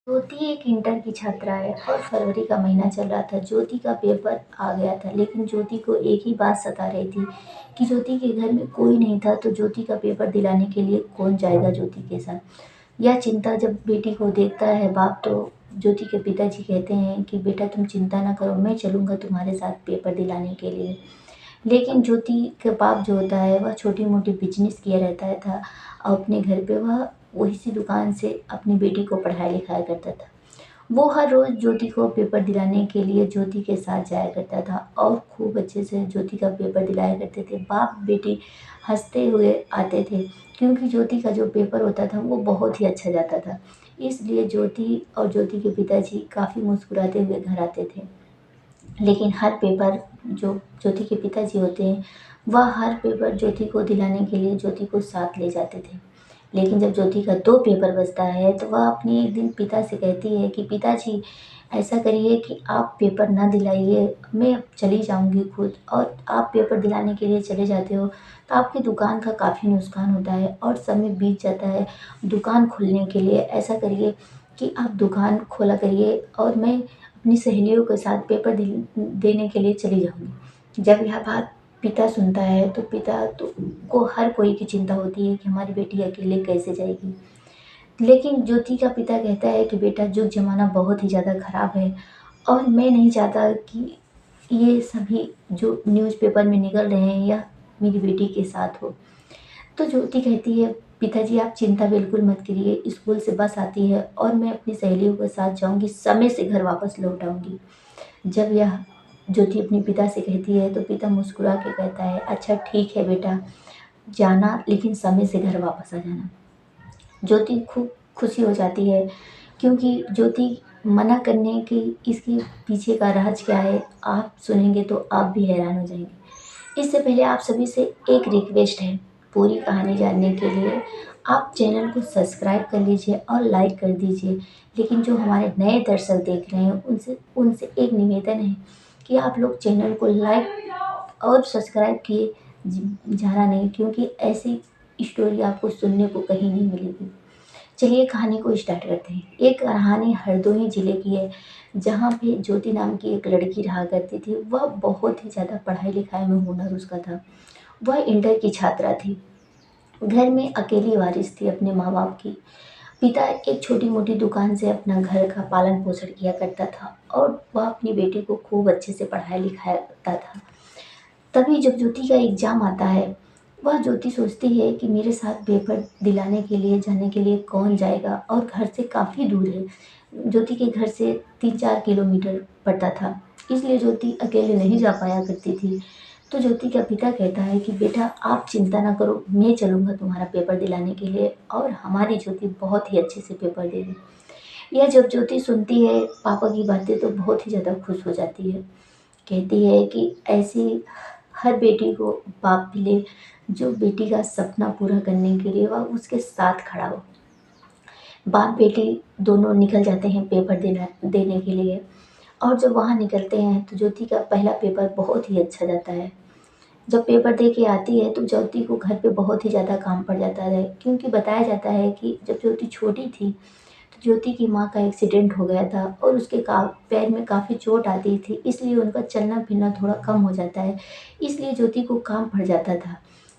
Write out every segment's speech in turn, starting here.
ज्योति एक इंटर की छात्रा है और फरवरी का महीना चल रहा था। ज्योति का पेपर आ गया था, लेकिन ज्योति को एक ही बात सता रही थी कि ज्योति के घर में कोई नहीं था, तो ज्योति का पेपर दिलाने के लिए कौन जाएगा ज्योति के साथ। यह चिंता जब बेटी को देखता है बाप, तो ज्योति के पिताजी कहते हैं कि बेटा तुम चिंता ना करो, मैं चलूँगा तुम्हारे साथ पेपर दिलाने के लिए। लेकिन ज्योति के बाप जो होता है वह छोटी मोटी बिजनेस किया रहता था और अपने घर पे वह वही सी दुकान से अपनी बेटी को पढ़ाया लिखाया करता था। वो हर रोज़ ज्योति को पेपर दिलाने के लिए ज्योति के साथ जाया करता था और खूब अच्छे से ज्योति का पेपर दिलाया करते थे। बाप बेटी हंसते हुए आते थे, क्योंकि ज्योति का जो पेपर होता था वो बहुत ही अच्छा जाता था। इसलिए ज्योति और ज्योति के पिताजी काफ़ी मुस्कुराते हुए घर आते थे। लेकिन हर पेपर जो ज्योति के पिताजी होते हैं, वह हर पेपर ज्योति को दिलाने के लिए ज्योति को साथ ले जाते थे। लेकिन जब ज्योति का 2 पेपर बचता है, तो वह अपने एक दिन पिता से कहती है कि पिताजी ऐसा करिए कि आप पेपर ना दिलाइए, मैं अब चली जाऊँगी खुद, और आप पेपर दिलाने के लिए चले जाते हो तो आपकी दुकान का काफ़ी नुकसान होता है और समय बीत जाता है दुकान खोलने के लिए। ऐसा करिए कि आप दुकान खोला करिए और मैं अपनी सहेलियों के साथ पेपर देने के लिए चली जाऊँगी। जब यह बात पिता सुनता है, तो पिता तो को हर कोई की चिंता होती है कि हमारी बेटी अकेले कैसे जाएगी। लेकिन ज्योति का पिता कहता है कि बेटा युग ज़माना बहुत ही ज़्यादा ख़राब है और मैं नहीं चाहता कि ये सभी जो न्यूज़पेपर में निकल रहे हैं या मेरी बेटी के साथ हो। तो ज्योति कहती है पिताजी आप चिंता बिल्कुल मत करिए, स्कूल से बस आती है और मैं अपनी सहेलियों के साथ जाऊँगी, समय से घर वापस लौट आऊँगी। जब यह ज्योति अपने पिता से कहती है, तो पिता मुस्कुरा के कहता है अच्छा ठीक है बेटा, जाना लेकिन समय से घर वापस आ जाना। ज्योति खूब खुशी हो जाती है, क्योंकि ज्योति मना करने की इसके पीछे का राज क्या है आप सुनेंगे तो आप भी हैरान हो जाएंगे। इससे पहले आप सभी से एक रिक्वेस्ट है, पूरी कहानी जानने के लिए आप चैनल को सब्सक्राइब कर लीजिए और लाइक कर दीजिए। लेकिन जो हमारे नए दर्शक देख रहे हैं उनसे उनसे एक निवेदन है कि आप लोग चैनल को लाइक और सब्सक्राइब किए जाना नहीं, क्योंकि ऐसी स्टोरी आपको सुनने को कहीं नहीं मिलेगी। चलिए कहानी को स्टार्ट करते हैं। एक कहानी हरदोई ज़िले की है, जहाँ पे ज्योति नाम की एक लड़की रहा करती थी। वह बहुत ही ज़्यादा पढ़ाई लिखाई में हुनर उसका था। वह इंटर की छात्रा थी। घर में अकेली वारिस थी अपने माँ बाप की। पिता एक छोटी मोटी दुकान से अपना घर का पालन पोषण किया करता था और वह अपनी बेटी को खूब अच्छे से पढ़ाया लिखाया करता था। तभी जब ज्योति का एग्ज़ाम आता है, वह ज्योति सोचती है कि मेरे साथ पेपर दिलाने के लिए जाने के लिए कौन जाएगा, और घर से काफ़ी दूर है। ज्योति के घर से 3-4 किलोमीटर पड़ता था, इसलिए ज्योति अकेले नहीं जा पाया करती थी। तो ज्योति का पिता कहता है कि बेटा आप चिंता ना करो, मैं चलूँगा तुम्हारा पेपर दिलाने के लिए और हमारी ज्योति बहुत ही अच्छे से पेपर देगी। यह जब ज्योति सुनती है पापा की बातें, तो बहुत ही ज़्यादा खुश हो जाती है। कहती है कि ऐसी हर बेटी को बाप मिले जो बेटी का सपना पूरा करने के लिए वह उसके साथ खड़ा हो। बाप बेटी दोनों निकल जाते हैं पेपर देने के लिए, और जब वहाँ निकलते हैं तो ज्योति का पहला पेपर बहुत ही अच्छा जाता है। जब पेपर दे के आती है तो ज्योति को घर पे बहुत ही ज़्यादा काम पड़ जाता है, क्योंकि बताया जाता है कि जब ज्योति छोटी थी तो ज्योति की माँ का एक्सीडेंट हो गया था और उसके पैर में काफ़ी चोट आती थी, इसलिए उनका चलना फिरना थोड़ा कम हो जाता है। इसलिए ज्योति को काम पड़ जाता था।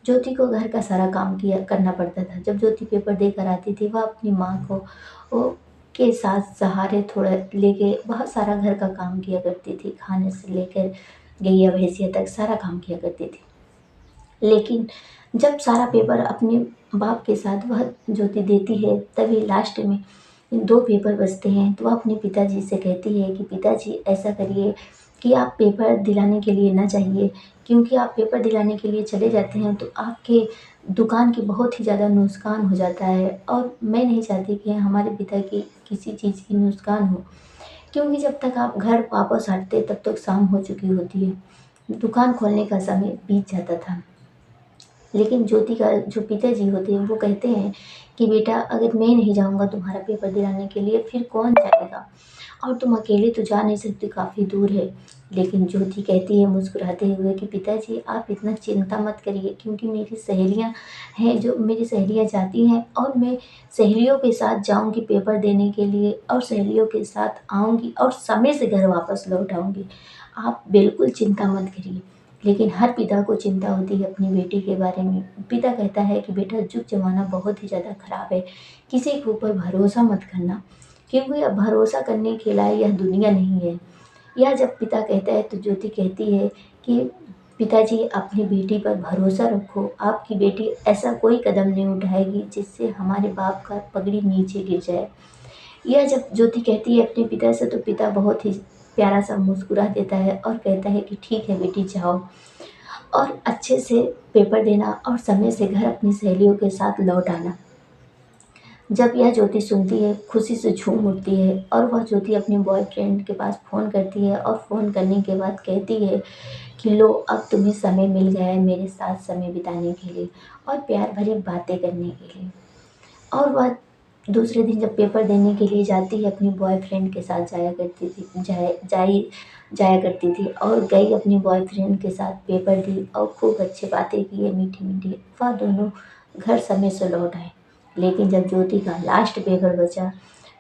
ज्योति को घर का सारा काम किया करना पड़ता था। जब ज्योति पेपर देकर आती थी, वह अपनी माँ को वो के साथ सहारे थोड़ा लेके बहुत सारा घर का काम किया करती थी, खाने से लेकर गैया भैंसिया तक सारा काम किया करती थी। लेकिन जब सारा पेपर अपने बाप के साथ वह ज्योति देती है, तभी लास्ट में 2 पेपर बचते हैं, तो वह अपने पिताजी से कहती है कि पिताजी ऐसा करिए कि आप पेपर दिलाने के लिए ना जाइए, क्योंकि आप पेपर दिलाने के लिए चले जाते हैं तो आपके दुकान की बहुत ही ज़्यादा नुकसान हो जाता है और मैं नहीं चाहती कि हमारे पिता की किसी चीज़ की नुकसान हो, क्योंकि जब तक आप घर वापस आते तब तक शाम हो चुकी होती है। दुकान खोलने का समय बीत जाता था। लेकिन ज्योति का जो पिताजी होते हैं वो कहते हैं कि बेटा अगर मैं नहीं जाऊँगा तुम्हारा पेपर दिलाने के लिए, फिर कौन जाएगा। और तुम अकेले तो जा नहीं सकते, काफ़ी दूर है। लेकिन ज्योति कहती है मुस्कुराते हुए कि पिताजी आप इतना चिंता मत करिए, क्योंकि मेरी सहेलियां हैं, जो मेरी सहेलियां जाती हैं और मैं सहेलियों के साथ जाऊंगी पेपर देने के लिए, और सहेलियों के साथ आऊंगी और समय से घर वापस लौट आऊंगी। आप बिल्कुल चिंता मत करिए। लेकिन हर पिता को चिंता होती है अपनी बेटी के बारे में। पिता कहता है कि बेटा जुग जमाना बहुत ही ज़्यादा खराब है, किसी के ऊपर भरोसा मत करना, क्योंकि अब भरोसा करने के लायक यह दुनिया नहीं है। यह जब पिता कहता है तो ज्योति कहती है कि पिताजी अपनी बेटी पर भरोसा रखो, आपकी बेटी ऐसा कोई कदम नहीं उठाएगी जिससे हमारे बाप का पगड़ी नीचे गिर जाए। यह जब ज्योति कहती है अपने पिता से तो पिता बहुत ही प्यारा सा मुस्कुरा देता है और कहता है कि ठीक है बेटी, जाओ और अच्छे से पेपर देना और समय से घर अपनी सहेलियों के साथ लौट आना। जब यह ज्योति सुनती है, खुशी से झूम उठती है और वह ज्योति अपने बॉयफ्रेंड के पास फ़ोन करती है और फ़ोन करने के बाद कहती है कि लो, अब तुम्हें समय मिल गया है मेरे साथ समय बिताने के लिए और प्यार भरी बातें करने के लिए। और वह दूसरे दिन जब पेपर देने के लिए जाती है अपने बॉयफ्रेंड के साथ जाया करती थी और गई अपने बॉयफ्रेंड के साथ पेपर दी और खूब अच्छी बातें की, मीठी मीठी। वह दोनों घर समय से लौट आए। लेकिन जब ज्योति का लास्ट पेपर बचा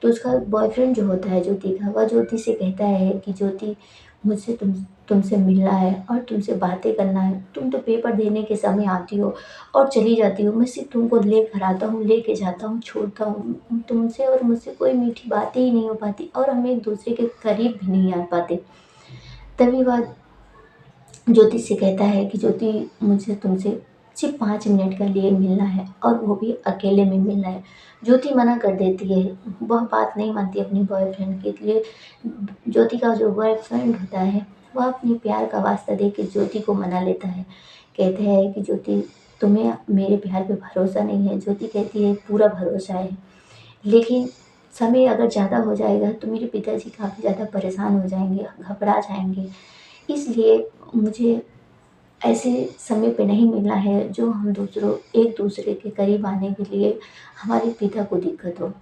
तो उसका बॉयफ्रेंड जो होता है ज्योति का, वह ज्योति से कहता है कि ज्योति, मुझसे तुमसे मिलना है और तुमसे बातें करना है। तुम तो पेपर देने के समय आती हो और चली जाती हो, मैं सिर्फ तुमको लेकर आता हूँ, लेके जाता हूँ, छोड़ता हूँ। तुमसे और मुझसे कोई मीठी बातें ही नहीं हो पाती और हम एक दूसरे के करीब भी नहीं आ पाते। तभी वह ज्योति से कहता है कि ज्योति, मुझे तुमसे सिर्फ 5 मिनट के लिए मिलना है और वो भी अकेले में मिलना है। ज्योति मना कर देती है, वह बात नहीं मानती अपनी बॉयफ्रेंड के लिए। ज्योति का जो बॉयफ्रेंड होता है वह अपने प्यार का वास्ता दे के ज्योति को मना लेता है। कहते हैं कि ज्योति, तुम्हें मेरे प्यार पे भरोसा नहीं है। ज्योति कहती है पूरा भरोसा है, लेकिन समय अगर ज़्यादा हो जाएगा तो मेरे पिताजी काफ़ी ज़्यादा परेशान हो जाएंगे, घबरा जाएंगे। इसलिए मुझे ऐसे समय पे नहीं मिलना है जो हम एक दूसरे के करीब आने के लिए हमारे पिता को दिक्कत हो।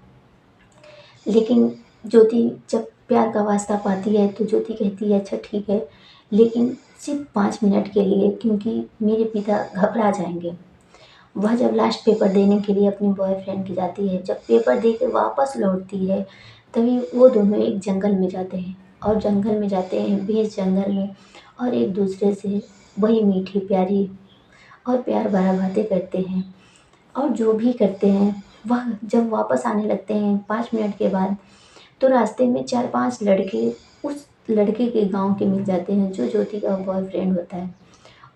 लेकिन ज्योति जब प्यार का वास्ता पाती है तो ज्योति कहती है अच्छा ठीक है, लेकिन सिर्फ 5 मिनट के लिए, क्योंकि मेरे पिता घबरा जाएंगे। वह जब लास्ट पेपर देने के लिए अपनी बॉयफ्रेंड के जाती है, जब पेपर दे के वापस लौटती है तभी वो दोनों एक जंगल में जाते हैं और जंगल में जाते हैं, बीच जंगल में, और एक दूसरे से वही मीठी प्यारी और प्यार भरा बातें करते हैं। और जो भी करते हैं वह जब वापस आने लगते हैं 5 मिनट के बाद, तो रास्ते में 4-5 लड़के उस लड़के के गांव के मिल जाते हैं जो ज्योति का बॉयफ्रेंड होता है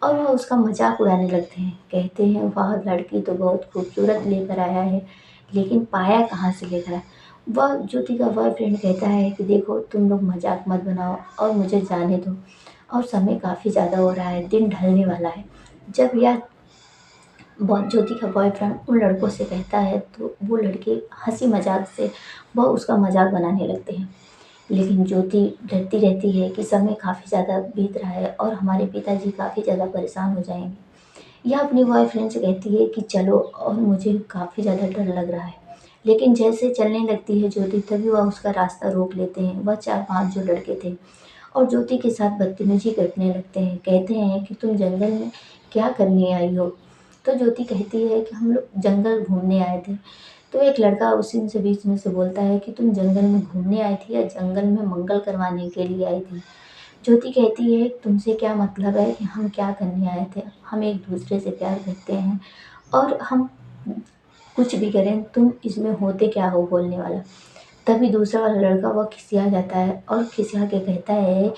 और वह उसका मजाक उड़ाने लगते हैं। कहते हैं वह लड़की तो बहुत खूबसूरत लेकर आया है, लेकिन पाया कहाँ से लेकर आया। वह ज्योति का बॉयफ्रेंड कहता है कि देखो, तुम लोग मजाक मत बनाओ और मुझे जाने दो, और समय काफ़ी ज़्यादा हो रहा है, दिन ढलने वाला है। जब यह ज्योति का बॉयफ्रेंड उन लड़कों से कहता है तो वो लड़के हंसी मजाक से वह उसका मजाक बनाने लगते हैं। लेकिन ज्योति डरती रहती है कि समय काफ़ी ज़्यादा बीत रहा है और हमारे पिताजी काफ़ी ज़्यादा परेशान हो जाएंगे। यह अपने बॉयफ्रेंड से कहती है कि चलो, और मुझे काफ़ी ज़्यादा डर लग रहा है। लेकिन जैसे चलने लगती है ज्योति, तभी वह उसका रास्ता रोक लेते हैं वह 4-5 जो लड़के थे और ज्योति के साथ बदतमीजी करने लगते हैं। कहते हैं कि तुम जंगल में क्या करने आई हो। तो ज्योति कहती है कि हम लोग जंगल घूमने आए थे। तो एक लड़का उसी से बीच में से बोलता है कि तुम जंगल में घूमने आई थी या जंगल में मंगल करवाने के लिए आई थी। ज्योति कहती है तुमसे क्या मतलब है कि हम क्या करने आए थे, हम एक दूसरे से प्यार करते हैं और हम कुछ भी करें, तुम इसमें होते क्या हो बोलने वाला। तभी दूसरा वाला लड़का वह खिसिया जाता है और खिसिया के कहता है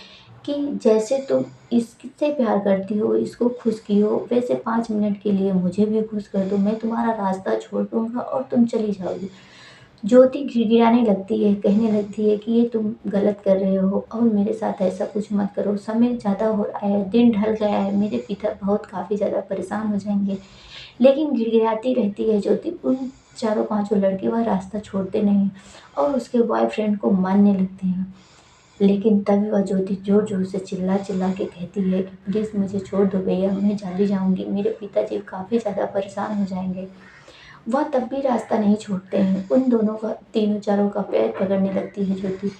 कि जैसे तुम इससे प्यार करती हो, इसको खुश की हो, वैसे 5 मिनट के लिए मुझे भी खुश कर दो, मैं तुम्हारा रास्ता छोड़ दूंगा और तुम चली जाओगी। ज्योति गिड़गिड़ाने लगती है, कहने लगती है कि ये तुम गलत कर रहे हो और मेरे साथ ऐसा कुछ मत करो, समय ज़्यादा हो रहा है, दिन ढल गया है, मेरे पिता बहुत काफ़ी ज़्यादा परेशान हो जाएंगे। लेकिन गिड़गिड़ाती रहती है ज्योति। उन चारों पांचों लड़के वह रास्ता छोड़ते नहीं और उसके बॉयफ्रेंड को मारने लगते हैं। लेकिन तभी वह ज्योति जोर जोर से चिल्ला चिल्ला के कहती है कि प्लीज़ मुझे छोड़ दो भैया, मैं जल्दी जाऊंगी, मेरे पिताजी काफ़ी ज़्यादा परेशान हो जाएंगे। वह तब भी रास्ता नहीं छोड़ते हैं। उन दोनों का, तीनों चारों का पैर पकड़ने लगती है ज्योति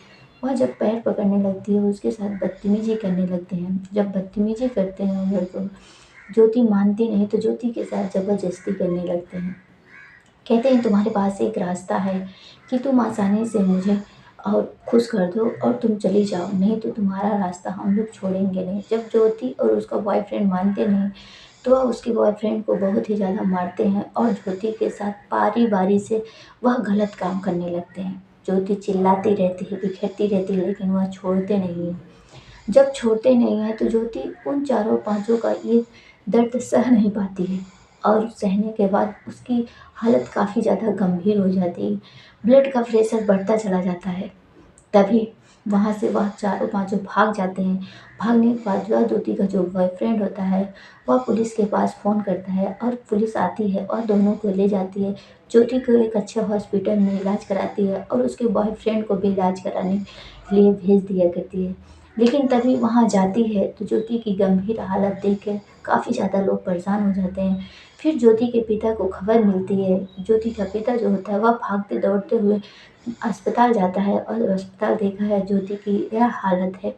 वह जब पैर पकड़ने लगती है उसके साथ बदतमीजी करने लगते हैं। जब बदतमीजी करते हैं उन लड़कों, ज्योति मानती नहीं तो ज्योति के साथ ज़बरदस्ती करने लगते हैं। कहते हैं तुम्हारे पास एक रास्ता है कि तुम आसानी से मुझे और खुश कर दो और तुम चली जाओ, नहीं तो तुम्हारा रास्ता हम लोग छोड़ेंगे नहीं। जब ज्योति और उसका बॉयफ्रेंड मानते नहीं तो वह उसके बॉयफ्रेंड को बहुत ही ज़्यादा मारते हैं और ज्योति के साथ बारी बारी से वह गलत काम करने लगते हैं। ज्योति चिल्लाती रहती है, बिखरती रहती है, लेकिन वह छोड़ते नहीं हैं। जब छोड़ते नहीं हैं तो ज्योति उन चारों पांचों का ये दर्द सह नहीं पाती है और सहने के बाद उसकी हालत काफ़ी ज़्यादा गंभीर हो जाती है। ब्लड का प्रेशर बढ़ता चला जाता है। तभी वहाँ से वह चारों पाँचों भाग जाते हैं। भागने के बाद वह ज्योति का जो बॉयफ्रेंड होता है वह पुलिस के पास फ़ोन करता है और पुलिस आती है और दोनों को ले जाती है। ज्योति को एक अच्छे हॉस्पिटल में इलाज कराती है और उसके बॉयफ्रेंड को भी इलाज कराने के लिए भेज दिया करती है। लेकिन तभी वहाँ जाती है तो ज्योति की गंभीर हालत देख कर काफ़ी ज़्यादा लोग परेशान हो जाते हैं। फिर ज्योति के पिता को खबर मिलती है। ज्योति का पिता जो होता है वह भागते दौड़ते हुए अस्पताल जाता है और अस्पताल देखा है ज्योति की यह हालत है।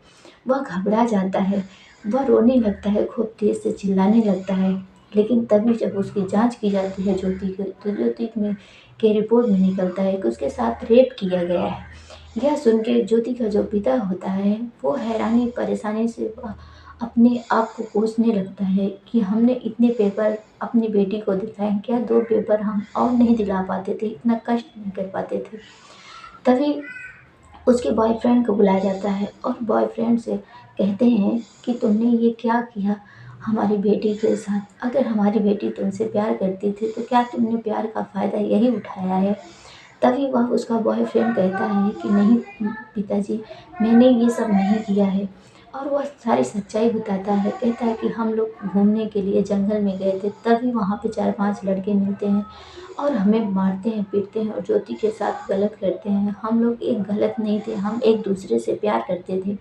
वह घबरा जाता है, वह रोने लगता है, खूब तेज़ से चिल्लाने लगता है। लेकिन तभी जब उसकी जांच की जाती है ज्योति की, तो ज्योति में के रिपोर्ट में निकलता है कि उसके साथ रेप किया गया है। यह सुन के ज्योति का जो पिता होता है वो हैरानी परेशानी से वह अपने आप को कोसने लगता है कि हमने इतने पेपर अपनी बेटी को दिखाए, क्या 2 पेपर हम और नहीं दिला पाते थे, इतना कष्ट नहीं कर पाते थे। तभी उसके बॉयफ्रेंड को बुलाया जाता है और बॉयफ्रेंड से कहते हैं कि तुमने ये क्या किया हमारी बेटी के साथ? अगर हमारी बेटी तुमसे प्यार करती थी तो क्या तुमने प्यार का फ़ायदा यही उठाया है? तभी वह उसका बॉयफ्रेंड कहता है कि नहीं पिताजी, मैंने ये सब नहीं किया है और वह सारी सच्चाई बताता है। कहता है कि हम लोग घूमने के लिए जंगल में गए थे, तभी वहाँ पे 4-5 लड़के मिलते हैं और हमें मारते हैं, पीटते हैं और ज्योति के साथ गलत करते हैं। हम लोग एक गलत नहीं थे, हम एक दूसरे से प्यार करते थे।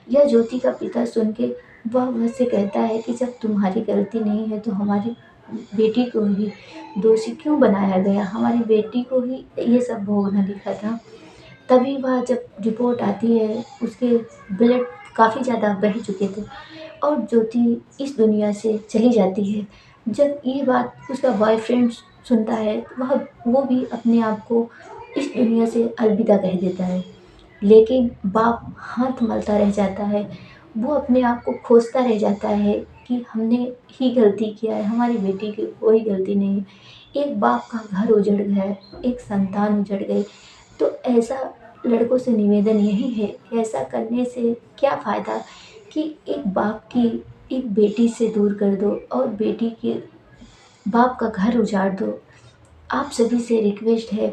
यह ज्योति का पिता सुन के वह मुझसे कहता है कि जब तुम्हारी गलती नहीं है तो हमारी बेटी को ही दोषी क्यों बनाया गया? हमारी बेटी को ही ये सब भोगना लिखा था। तभी वह जब रिपोर्ट आती है उसके ब्लड काफ़ी ज़्यादा बह चुके थे और ज्योति इस दुनिया से चली जाती है। जब ये बात उसका बॉयफ्रेंड सुनता है तो वो भी अपने आप को इस दुनिया से अलविदा कह देता है। लेकिन बाप हाथ मलता रह जाता है, वो अपने आप को कोसता रह जाता है कि हमने ही गलती किया है, हमारी बेटी की कोई गलती नहीं है। एक बाप का घर उजड़ गया है, एक संतान उजड़ गई, तो ऐसा लड़कों से निवेदन यही है कि ऐसा करने से क्या फ़ायदा कि एक बाप की एक बेटी से दूर कर दो और बेटी के बाप का घर उजाड़ दो। आप सभी से रिक्वेस्ट है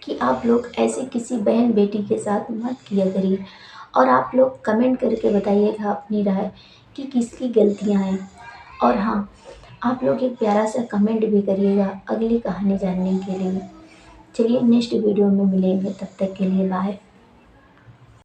कि आप लोग ऐसे किसी बहन बेटी के साथ मत किया करिए और आप लोग कमेंट करके बताइएगा अपनी राय कि किसकी गलतियाँ हैं। और हाँ, आप लोग एक प्यारा सा कमेंट भी करिएगा अगली कहानी जानने के लिए। चलिए नेक्स्ट वीडियो में मिलेंगे, तब तक के लिए बाय।